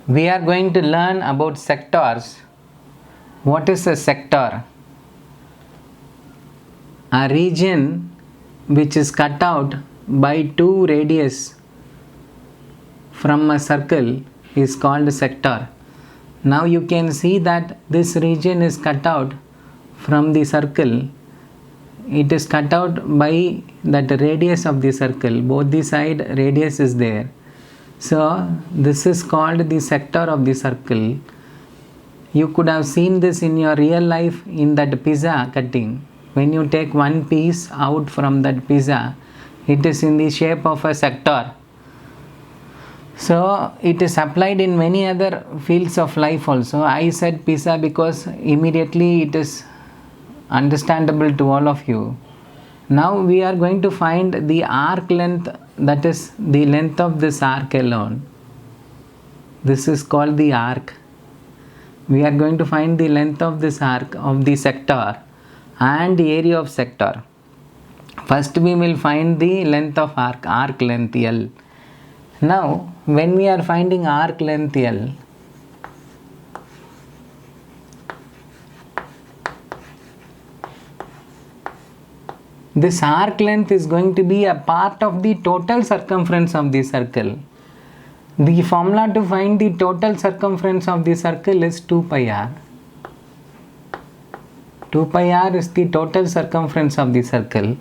We are going to learn about sectors. What is a sector? A region which is cut out by two radius from a circle is called a sector. Now you can see that this region is cut out from the circle. It is cut out by that radius of the circle. Both the side radius is there. So this is called the sector of the circle. You could have seen this in your real life in that pizza cutting. When you take one piece out from that pizza, it is in the shape of a sector. So it is applied in many other fields of life also. I said pizza because immediately it is understandable to all of you. Now we are going to find the arc length, that is the length of this arc alone. This is called the arc. We are going to find the length of this arc of the sector and the area of sector. First we will find the length of arc length L. Now when we are finding arc length L, this arc length is going to be a part of the total circumference of the circle. The formula to find the total circumference of the circle is 2 pi r. 2 pi r is the total circumference of the circle.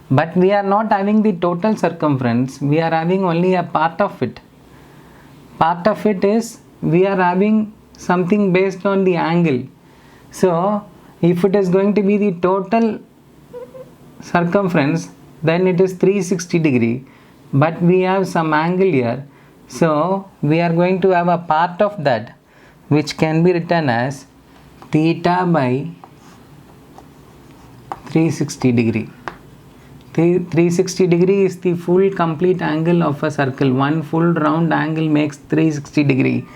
But we are not having the total circumference, we are having only a part of it. Part of it is we are having something based on the angle. So if it is going to be the total circumference, then it is 360 degree, but we have some angle here, so we are going to have a part of that which can be written as theta by 360 degree. 360 degree is the full complete angle of a circle. One full round angle makes 360 degree.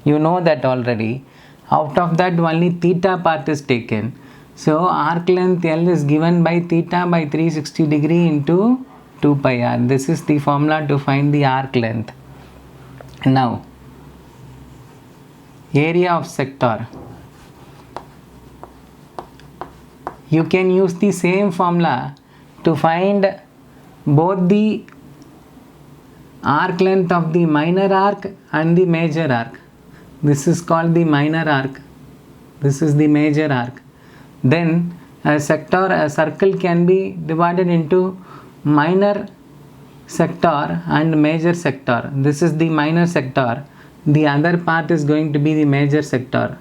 You know that already. Out of that only theta part is taken. So arc length L is given by theta by 360 degree into 2 pi r. This is the formula to find the arc length. Now, area of sector. You can use the same formula to find both the arc length of the minor arc and the major arc. This is called the minor arc. This is the major arc. Then a circle can be divided into minor sector and major sector. This is the minor sector. The other part is going to be the major sector.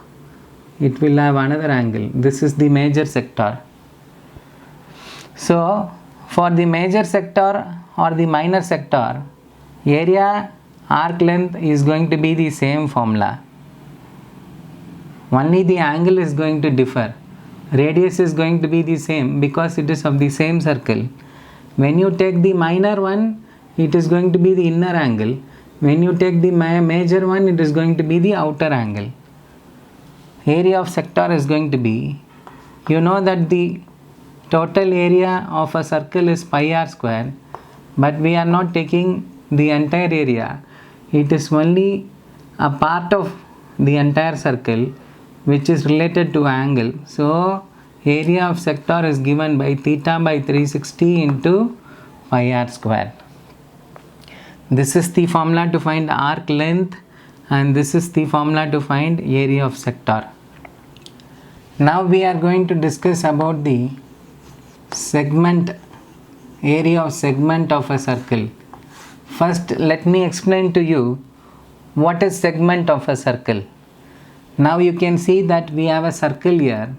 It will have another angle. This is the major sector. So for the major sector or the minor sector, area arc length is going to be the same formula. Only the angle is going to differ. Radius is going to be the same because it is of the same circle. When you take the minor one, it is going to be the inner angle. When you take the major one, it is going to be the outer angle. Area of sector is going to be, you know that the total area of a circle is pi r square, but we are not taking the entire area. It is only a part of the entire circle which is related to angle. So area of sector is given by theta by 360 into pi r square. This is the formula to find arc length and this is the formula to find area of sector. Now we are going to discuss about the segment, area of segment of a circle. First let me explain to you what is segment of a circle. Now you can see that we have a circle here.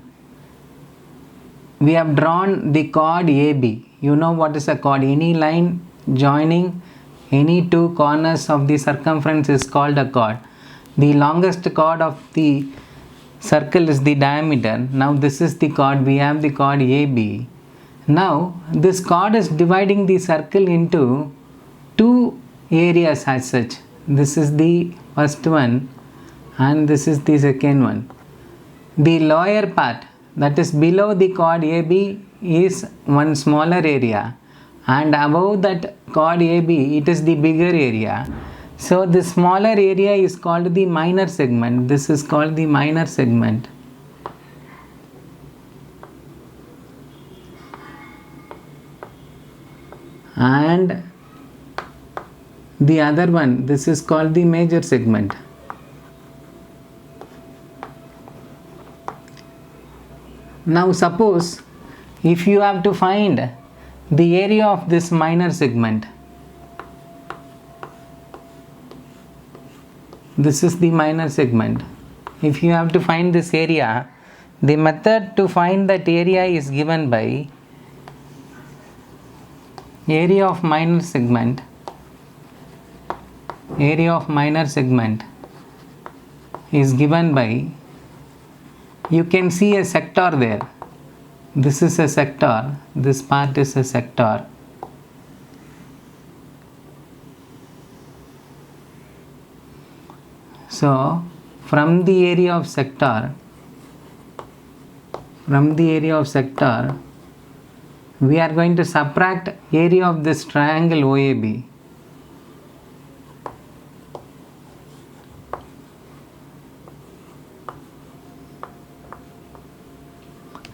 We have drawn the chord AB. You know what is a chord? Any line joining any two corners of the circumference is called a chord. The longest chord of the circle is the diameter. Now this is the chord. We have the chord AB. Now this chord is dividing the circle into two areas as such. This is the first one and this is the second one. The lower part, that is below the chord AB, is one smaller area, and above that chord AB it is the bigger area. So the smaller area is called the minor segment. This is called the minor segment. And the other one, this is called the major segment. Now suppose if you have to find the area of this minor segment, this is the minor segment. If you have to find this area, the method to find that area is given by area of minor segment. Area of minor segment is given by, you can see a sector there. This is a sector, this part is a sector. So from the area of sector, we are going to subtract area of this triangle OAB.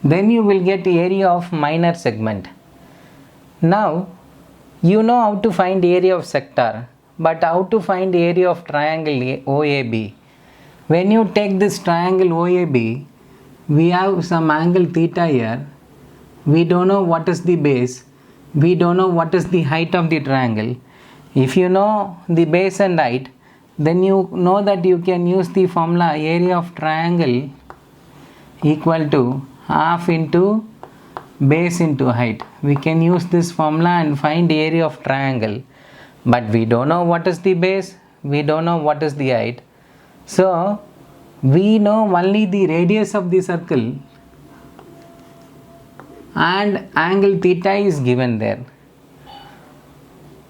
Then you will get area of minor segment. Now you know how to find area of sector, but how to find area of triangle OAB? When you take this triangle OAB, we have some angle theta here. We don't know what is the base. We don't know what is the height of the triangle. If you know the base and height, then you know that you can use the formula area of triangle equal to half into base into height. We can use this formula and find area of triangle, but we don't know what is the base, we don't know what is the height. So we know only the radius of the circle and angle theta is given there.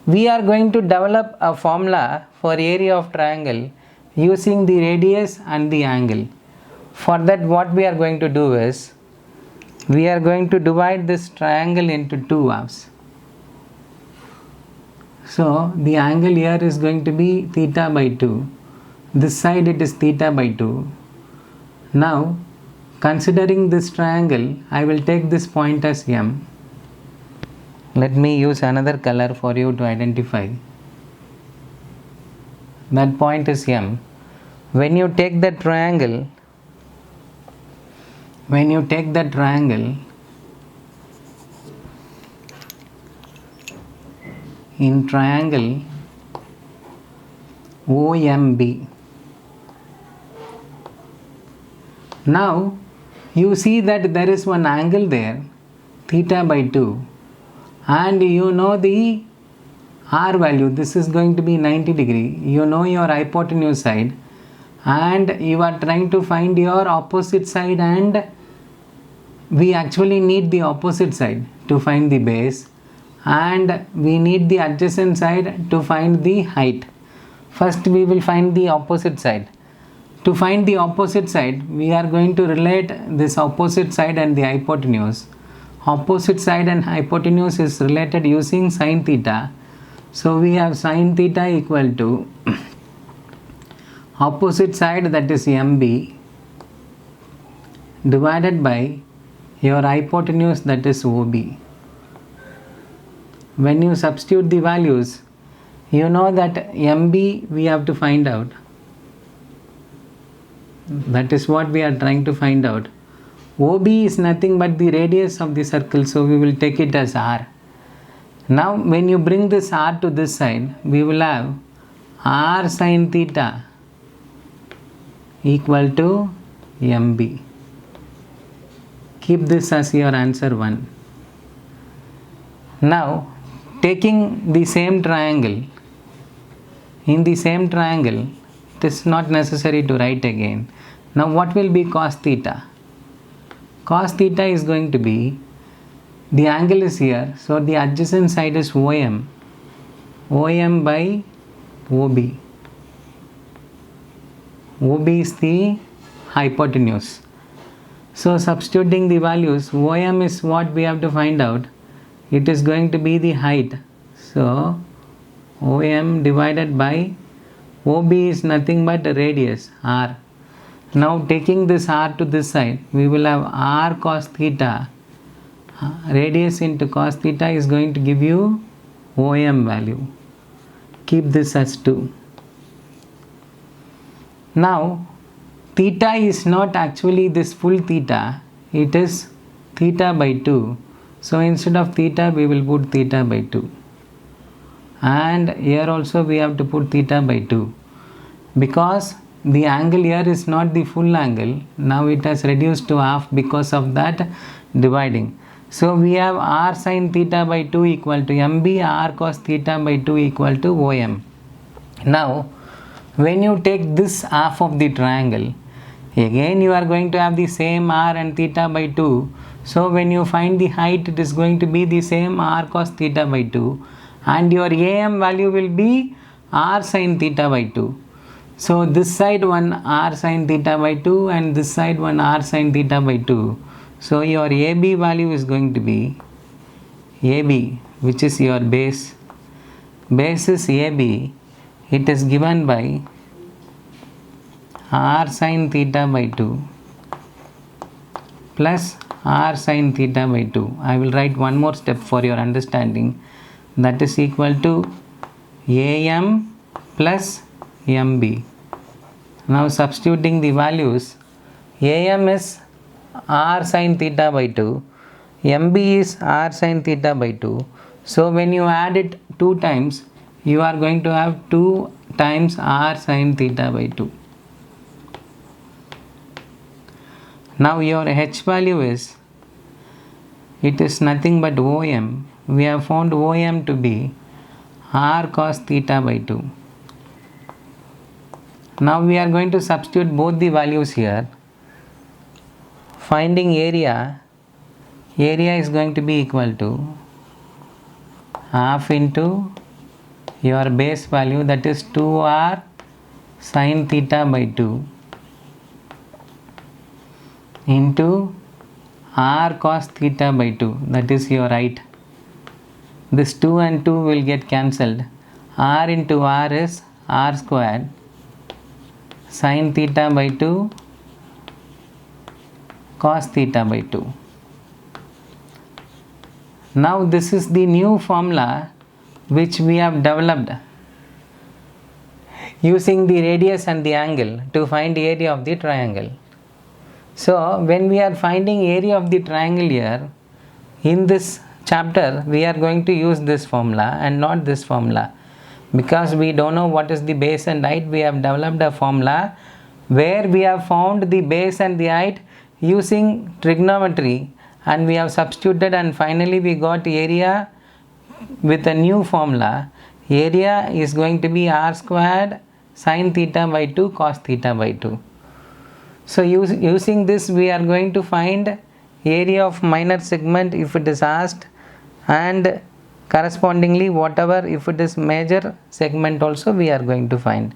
We are going to develop a formula for area of triangle using the radius and the angle. For that, what we are going to do is, we are going to divide this triangle into two halves. So the angle here is going to be theta by 2. This side it is theta by 2. Now considering this triangle, I will take this point as M. Let me use another color for you to identify. That point is M. When you take the triangle, in triangle OMB, now you see that there is one angle there, theta by 2, and you know the R value, this is going to be 90 degree. You know your hypotenuse side, and you are trying to find your opposite side, and we actually need the opposite side to find the base, and we need the adjacent side to find the height. First we will find the opposite side. To find the opposite side, we are going to relate this opposite side and the hypotenuse. Opposite side and hypotenuse is related using sin theta. So we have sin theta equal to opposite side, that is MB, divided by your hypotenuse, that is OB. When you substitute the values, you know that MB we have to find out. That is what we are trying to find out. OB is nothing but the radius of the circle, so we will take it as R. Now when you bring this R to this side, we will have R sin theta equal to MB. Keep this as your answer 1. Now taking the same triangle, in the same triangle, it is not necessary to write again. Now what will be cos theta? Cos theta is going to be, the angle is here, so the adjacent side is OM. OM by OB. OB is the hypotenuse. So substituting the values, OM is what we have to find out. It is going to be the height. So OM divided by OB is nothing but a radius r. Now taking this r to this side, we will have r cos theta. Radius into cos theta is going to give you OM value. Keep this as 2. Now theta is not actually this full theta, it is theta by 2. So instead of theta we will put theta by 2. And here also we have to put theta by 2. Because the angle here is not the full angle, now it has reduced to half because of that dividing. So we have r sin theta by 2 equal to MB, r cos theta by 2 equal to OM. Now when you take this half of the triangle, again you are going to have the same r and theta by 2. So when you find the height, it is going to be the same r cos theta by 2, and your AM value will be r sin theta by 2. So this side one r sin theta by 2 and this side one r sin theta by 2. So your AB value is going to be AB, which is your base. Base is AB. It is given by r sin theta by 2 plus r sin theta by 2. I will write one more step for your understanding. That is equal to AM plus MB. Now substituting the values, AM is r sin theta by 2, MB is r sin theta by 2. So when you add it 2 times, you are going to have 2 times r sin theta by 2. Now your H value is, it is nothing but OM. We have found OM to be r cos theta by 2. Now we are going to substitute both the values here. Finding area is going to be equal to half into your base value, that is 2r sin theta by 2 into r cos theta by 2, that is your height. This 2 and 2 will get cancelled. R into r is r squared sin theta by 2 cos theta by 2. Now this is the new formula which we have developed using the radius and the angle to find the area of the triangle. So when we are finding area of the triangle here, in this chapter we are going to use this formula and not this formula. Because we don't know what is the base and height, we have developed a formula where we have found the base and the height using trigonometry, and we have substituted, and finally we got area with a new formula. Area is going to be r squared sin theta by 2 cos theta by 2. So using this we are going to find area of minor segment if it is asked, and correspondingly whatever if it is major segment also we are going to find.